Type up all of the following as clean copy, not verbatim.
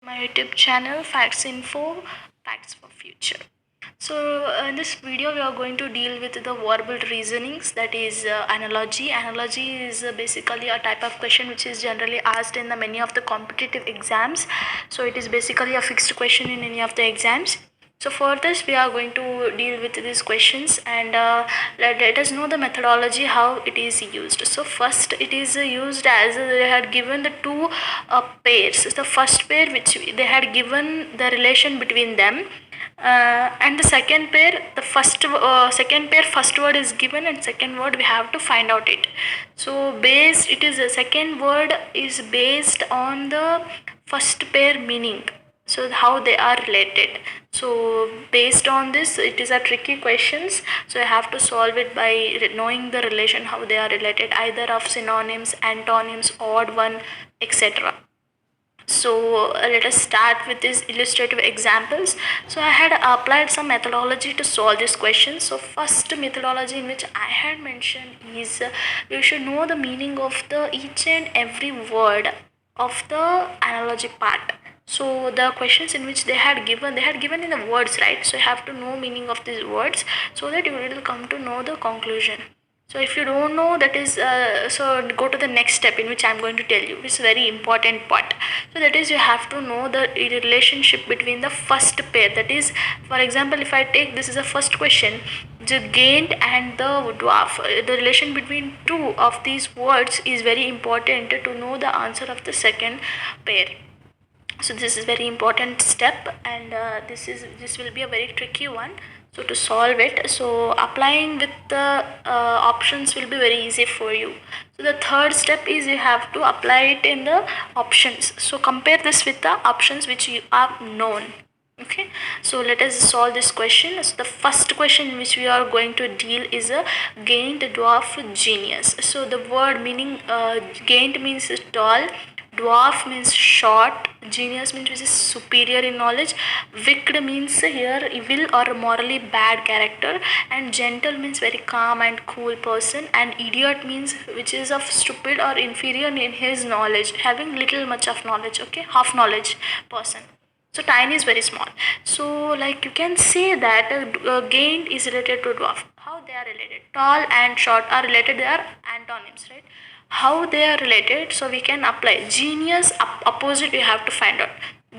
my YouTube channel Facts Info, Facts for Future. So in this video we are going to deal with the verbal reasonings, that is analogy. Analogy is basically a type of question which is generally asked in the many of the competitive exams. So it is basically a fixed question in any of the exams. So for this we are going to deal with these questions, and let us know the methodology how it is used. So first it is used as they had given the two pairs. The first pair which they had given the relation between them, and the second pair, the second pair first word is given and second word we have to find out it. So based, it is a second word is based on the first pair meaning, so how they are related. So based on this, it is a tricky questions, so I have to solve it by knowing the relation how they are related, either of synonyms, antonyms, odd one, etc. So let us start with these illustrative examples. So I had applied some methodology to solve this question. So first methodology in which I had mentioned is you should know the meaning of the each and every word of the analogy part. So the questions in which they had given in the words, right? So you have to know meaning of these words so that you will come to know the conclusion. So if you don't know, that is so go to the next step in which I'm going to tell you. It's a very important part. So that is, you have to know the relationship between the first pair. That is, for example, if I take this is a first question, the gained and the dwarf, the relation between two of these words is very important to know the answer of the second pair. So this is very important step, and this will be a very tricky one. So to solve it, so applying with the options will be very easy for you. So the third step is you have to apply it in the options. So compare this with the options which you are known. Okay, so let us solve this question. So the first question which we are going to deal is a gained, dwarf, genius. So the word meaning gained means tall, dwarf means short, genius means which is superior in knowledge, wicked means here evil or morally bad character, and gentle means very calm and cool person, and idiot means which is of stupid or inferior in his knowledge, having little much of knowledge. Okay, half knowledge person. So tiny is very small. So like you can say that gained is related to dwarf. How they are related? Tall and short are related. They are antonyms, right? How they are related? So we can apply genius opposite. We have to find out.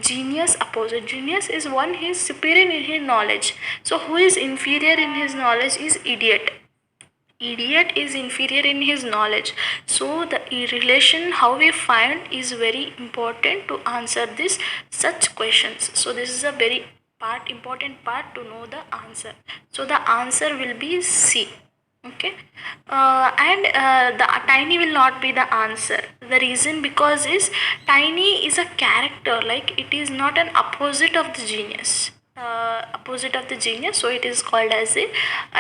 Genius opposite. Genius is one who is superior in his knowledge. So who is inferior in his knowledge is idiot. Idiot is inferior in his knowledge. So the relation how we find is very important to answer this such questions. So this is a very important part to know the answer. So the answer will be C. Okay, and the tiny will not be the answer. The reason because is tiny is a character, like it is not an opposite of the genius. Opposite of the genius, so it is called as the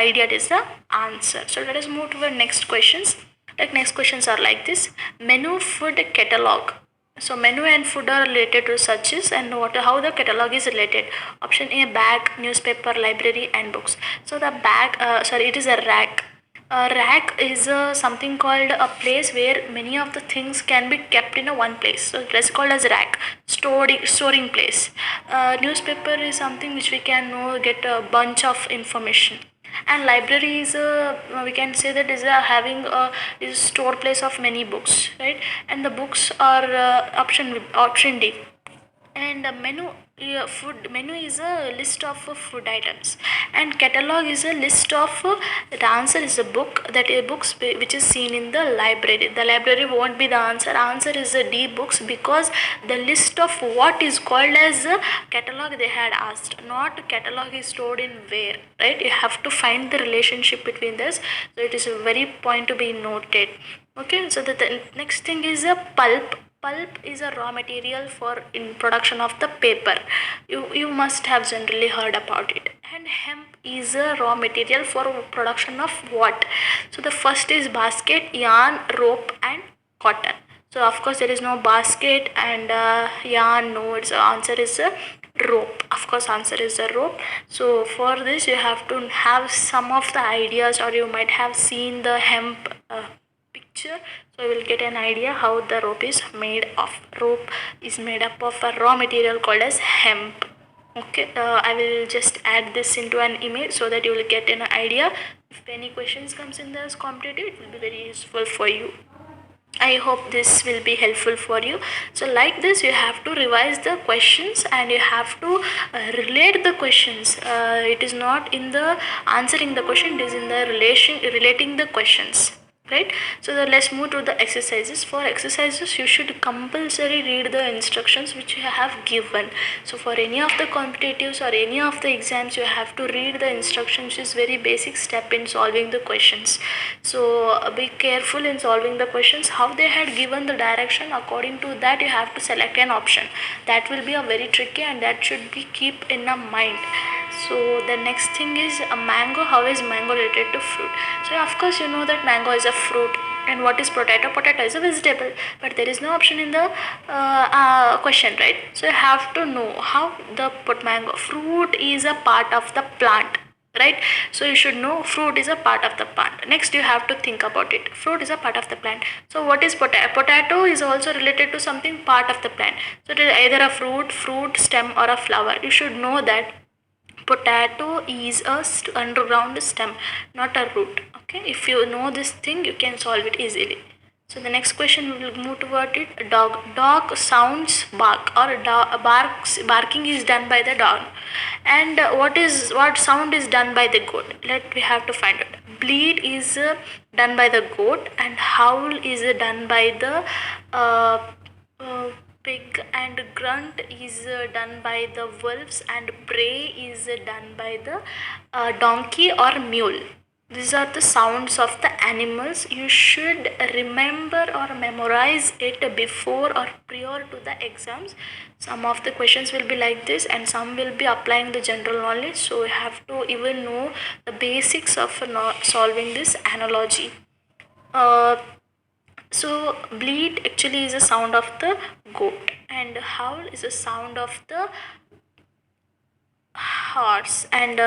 idiot is the answer. So let us move to the next questions. Like next questions are like this: menu, food, catalog. So menu and food are related to searches, and how the catalog is related. Option A: bag, newspaper, library, and books. So the bag, it is a rack. A rack is something called a place where many of the things can be kept in a one place. So that's called as rack, storing place. Newspaper is something which we can know, get a bunch of information. And library is we can say that is having a is store place of many books, right? And the books are option D. And food menu is a list of food items, and catalog is a list of the answer is a book, that is books which is seen in the library. The library won't be the answer is a D, books, because the list of what is called as a catalog they had asked, not catalog is stored in where, right? You have to find the relationship between this. So it is a very point to be noted. Okay, so the next thing is a pulp. Pulp is a raw material for in production of the paper. You must have generally heard about it. And hemp is a raw material for production of what? So the first is basket, yarn, rope, and cotton. So of course there is no basket and yarn. No, its answer is a rope. Of course answer is a rope. So for this you have to have some of the ideas, or you might have seen the hemp picture, so you will get an idea how the rope is made of. Rope is made up of a raw material called as hemp. Okay, I will just add this into an image so that you will get an idea. If any questions comes in this competitive, it will be very useful for you. I hope this will be helpful for you. So like this, you have to revise the questions and you have to relate the questions. It is not in the answering the question, it is in the relating the questions, right? So let's move to the exercises. For exercises, you should compulsory read the instructions which you have given. So for any of the competitives or any of the exams, you have to read the instructions, which is very basic step in solving the questions. So be careful in solving the questions. How they had given the direction, according to that you have to select an option. That will be a very tricky and that should be keep in a mind. So the next thing is a mango. How is mango related to fruit? So of course you know that mango is a fruit. And what is potato? Potato is a vegetable, but there is no option in the question, right? So you have to know how the mango fruit is a part of the plant, right? So you should know fruit is a part of the plant. Next you have to think about it. Fruit is a part of the plant. So what is potato? Potato is also related to something part of the plant. So it is either a fruit, stem or a flower. You should know that potato is a underground stem, not a root. Okay, if you know this thing, you can solve it easily. So the next question we will move toward it. Dog sounds bark, or barking is done by the dog. And what sound is done by the goat? We have to find it. Bleat is done by the goat, and howl is done by the pig, and grunt is done by the wolves, and bray is done by the donkey or mule. These are the sounds of the animals. You should remember or memorize it before or prior to the exams. Some of the questions will be like this and some will be applying the general knowledge. So you have to even know the basics of solving this analogy. So bleat actually is a sound of the goat, and howl is a sound of the horse, and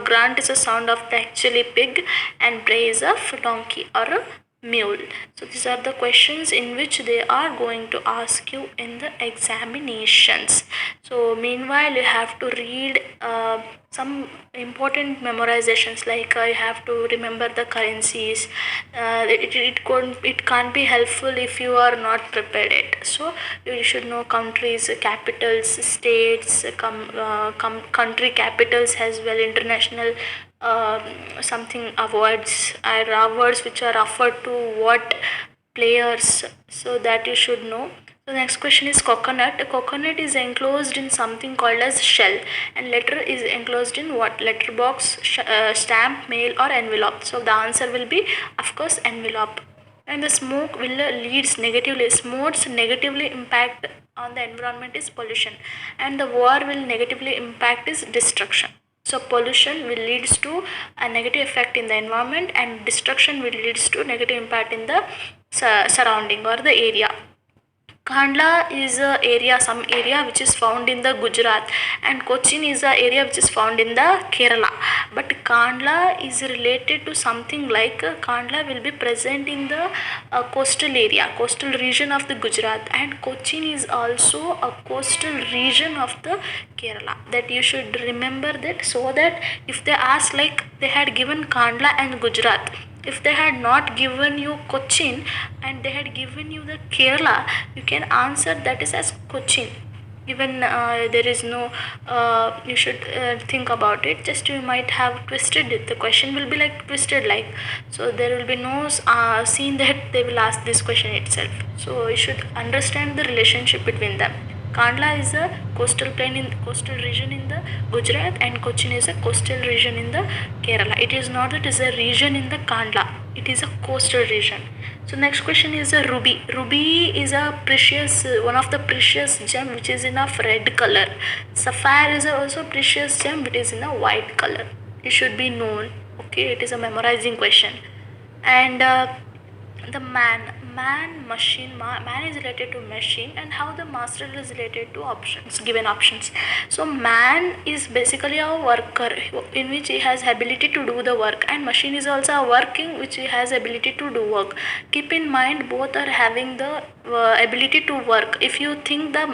grunt is a sound of the actually pig, and bray is of donkey or a mule. So these are the questions in which they are going to ask you in the examinations. So meanwhile you have to read some important memorizations, like you have to remember the currencies. It can't be helpful if you are not prepared it. So you should know countries, capitals, states, country capitals as well, international something awards which are offered to what players, so that you should know. So the next question is coconut. A coconut is enclosed in something called as shell, and letter is enclosed in what? Letter box, stamp, mail or envelope. So the answer will be of course envelope. And the smoke will leads negatively. Smokes negatively impact on the environment is pollution, and the war will negatively impact is destruction. So pollution will leads to a negative effect in the environment, and destruction will leads to negative impact in the surrounding or the area. Kandla is a area, some area which is found in the Gujarat, and Cochin is a area which is found in the Kerala. But Kandla is related to something like Kandla will be present in the coastal area, coastal region of the Gujarat, and Cochin is also a coastal region of the Kerala. That you should remember that, so that if they ask, like they had given Kandla and Gujarat, if they had not given you Cochin and they had given you the Kerala, you can answer that is as Cochin. Even there is no, you should think about it. Just you might have twisted it. The question will be like twisted, like, so there will be no scene that they will ask this question itself. So you should understand the relationship between them. Kandla is a coastal plain in coastal region in the Gujarat, and Cochin is a coastal region in the Kerala. It is not that it is a region in the Kandla. It is a coastal region. So next question is a ruby. Ruby is a precious, one of the precious gem which is in a red color. Sapphire is also precious gem which is in a white color. It should be known. Okay, it is a memorizing question. And the man man is related to machine, and how the master is related to options, given options. So man is basically a worker in which he has ability to do the work, and machine is also a working which he has ability to do work. Keep in mind both are having the ability to work. If you think the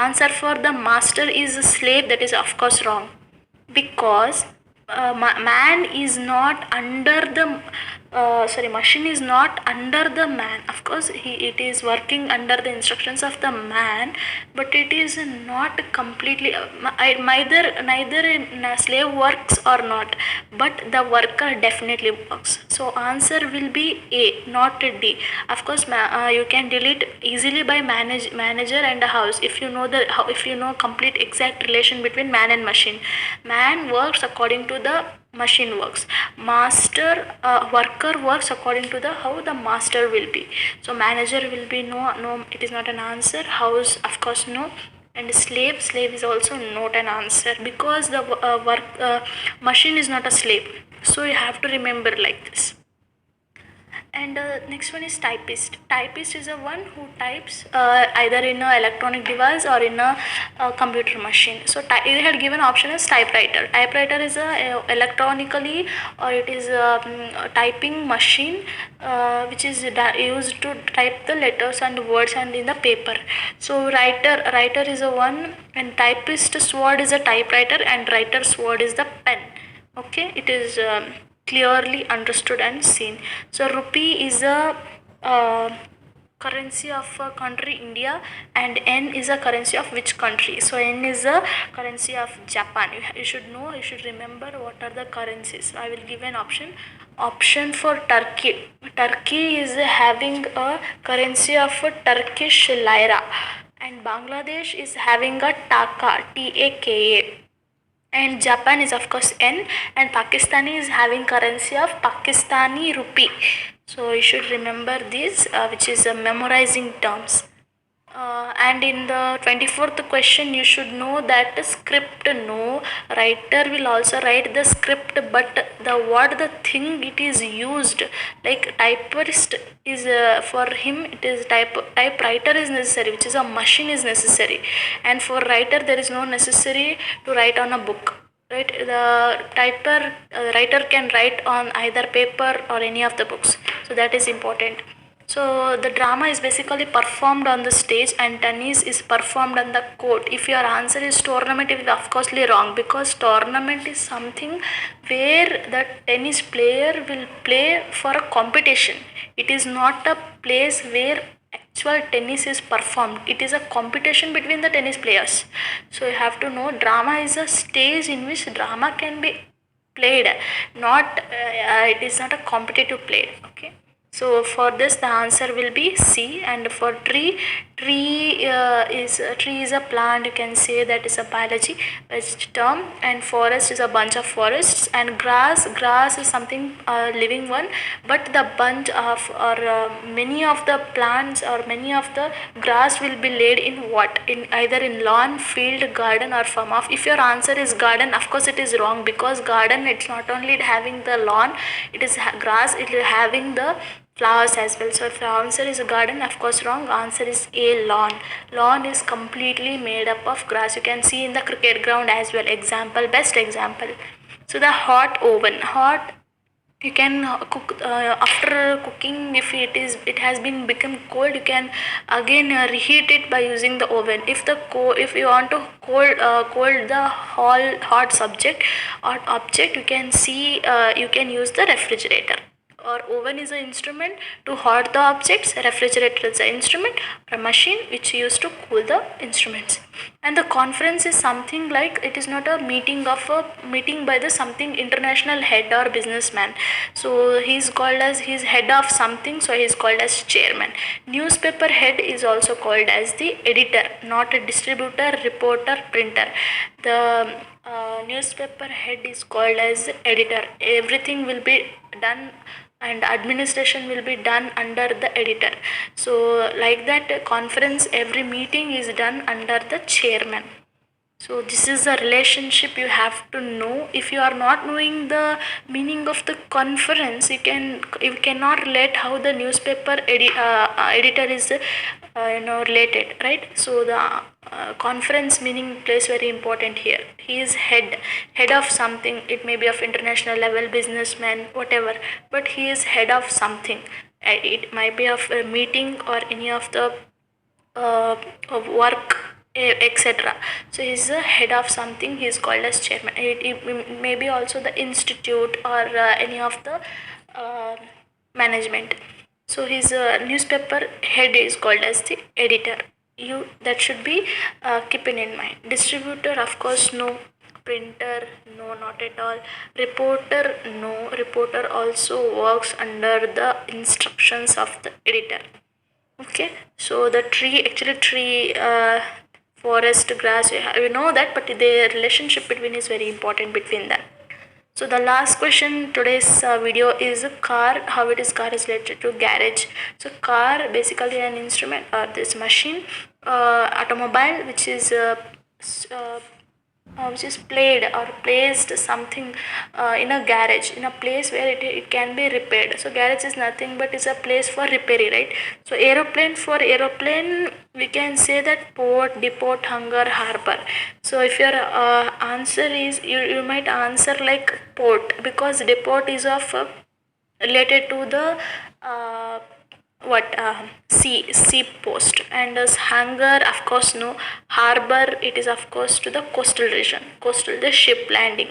answer for the master is a slave, that is of course wrong, because man is not under the machine is not under the man. Of course it is working under the instructions of the man, but it is not completely neither slave works or not, but the worker definitely works. So answer will be A, not D. Of course you can delete easily by manager and a house if you know if you know complete exact relation between man and machine. Man works according to the machine works. Worker works according to the how the master will be. So manager will be no, it is not an answer. House of course no, and slave is also not an answer, because the machine is not a slave. So you have to remember like this. And next one is typist. Typist is a one who types either in a electronic device or in a computer machine. So it had given option as typewriter. Typewriter is a electronically, or it is a typing machine which is used to type the letters and words and in the paper. So writer is a one, and typist word is a typewriter, and writer's word is the pen. Okay, it is clearly understood and seen. So rupee is a currency of a country India, and yen is a currency of which country? So yen is a currency of Japan. You should know, you should remember what are the currencies. I will give an option for Turkey. Turkey is having a currency of a Turkish lira, and Bangladesh is having a taka, TAKA, and Japan is of course yen, and Pakistani is having currency of Pakistani rupee. So you should remember this, which is memorizing terms. And in the 24th question, you should know that script no, writer will also write the script, but the thing it is used, like typist is for him it is typewriter is necessary, which is a machine is necessary, and for writer there is no necessary to write on a book, right? The writer can write on either paper or any of the books, so that is important. So the drama is basically performed on the stage, and tennis is performed on the court. If your answer is tournament, it is of course wrong, because tournament is something where the tennis player will play for a competition. It is not a place where actual tennis is performed. It is a competition between the tennis players. So you have to know, drama is a stage in which drama can be played, not it is not a competitive play. Okay. So for this the answer will be C. And for tree is a plant, you can say that is a biology term, and forest is a bunch of forests, and grass is something living one, but the bunch of or many of the plants or many of the grass will be laid in what? In either in lawn, field, garden or farm. If your answer is garden, of course it is wrong, because garden it's not only having the lawn, it is grass, it is having the flowers as well. So if the answer is a garden, of course wrong. Answer is A, lawn. Lawn is completely made up of grass. You can see in the cricket ground as well. Example, best example. So the hot oven, you can cook after cooking. If it has been become cold, you can again reheat it by using the oven. If you want to cold the hot subject or object, you can see you can use the refrigerator. Or oven is an instrument to hot the objects, refrigerator is an instrument or a machine which used to cool the instruments. And the conference is something like, it is not a meeting by the something international head or businessman. So he is called as, he's head of something, so he is called as chairman. Newspaper head is also called as the editor, not a distributor, reporter, printer. The newspaper head is called as editor. Everything will be done and administration will be done under the editor. So like that conference, every meeting is done under the chairman. So this is a relationship you have to know. If you are not knowing the meaning of the conference, you cannot relate how the newspaper editor is related, right? So the conference meaning plays very important here. He is head of something. It may be of international level, businessman, whatever, but he is head of something. It might be of a meeting or any of the of work, etc. So he's the head of something. He is called as chairman. It may be also the institute or any of the uh, management. So his newspaper head is called as the editor. You that should be keeping in mind. Distributor, of course, no. Printer, no, not at all. Reporter, no. Reporter also works under the instructions of the editor. Okay, so the tree, forest, grass, you know that, but the relationship between is very important between them. So the last question today's video is a car. How it is car is related to garage. So car basically an instrument or this machine, automobile which is played or placed something in a garage, in a place where it can be repaired. So garage is nothing but is a place for repairing, right? So aeroplane, for aeroplane we can say that port, depot, hangar, harbor. So if your answer is, you might answer like port, because depot is of related to the sea post, and as hangar, of course, no. Harbor, it is of course to the coastal region, coastal, the ship landing.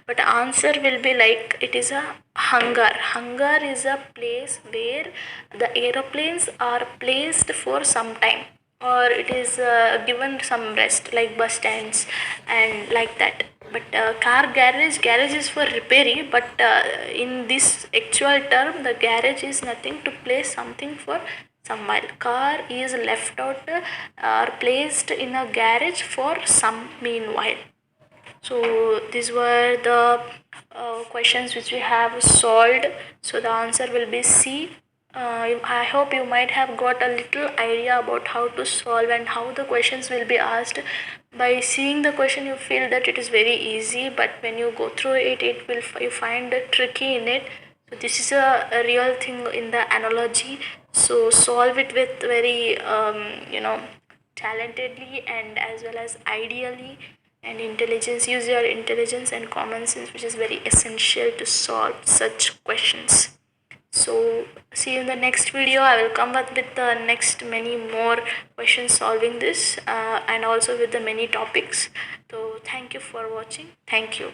But answer will be like, it is a hangar. Hangar is a place where the aeroplanes are placed for some time, or it is given some rest, like bus stands and like that. But car garage is for repairing, but in this actual term, the garage is nothing to place something for some while. Car is left out or placed in a garage for some meanwhile. So these were the questions which we have solved. So the answer will be C. I hope you might have got a little idea about how to solve and how the questions will be asked. By seeing the question, you feel that it is very easy, but when you go through it, you find it tricky in it. So this is a real thing in the analogy. So solve it with very talentedly, and as well as ideally, and intelligence. Use your intelligence and common sense, which is very essential to solve such questions. So see you in the next video. I will come up with the next many more questions solving this, and also with the many topics. So thank you for watching. Thank you.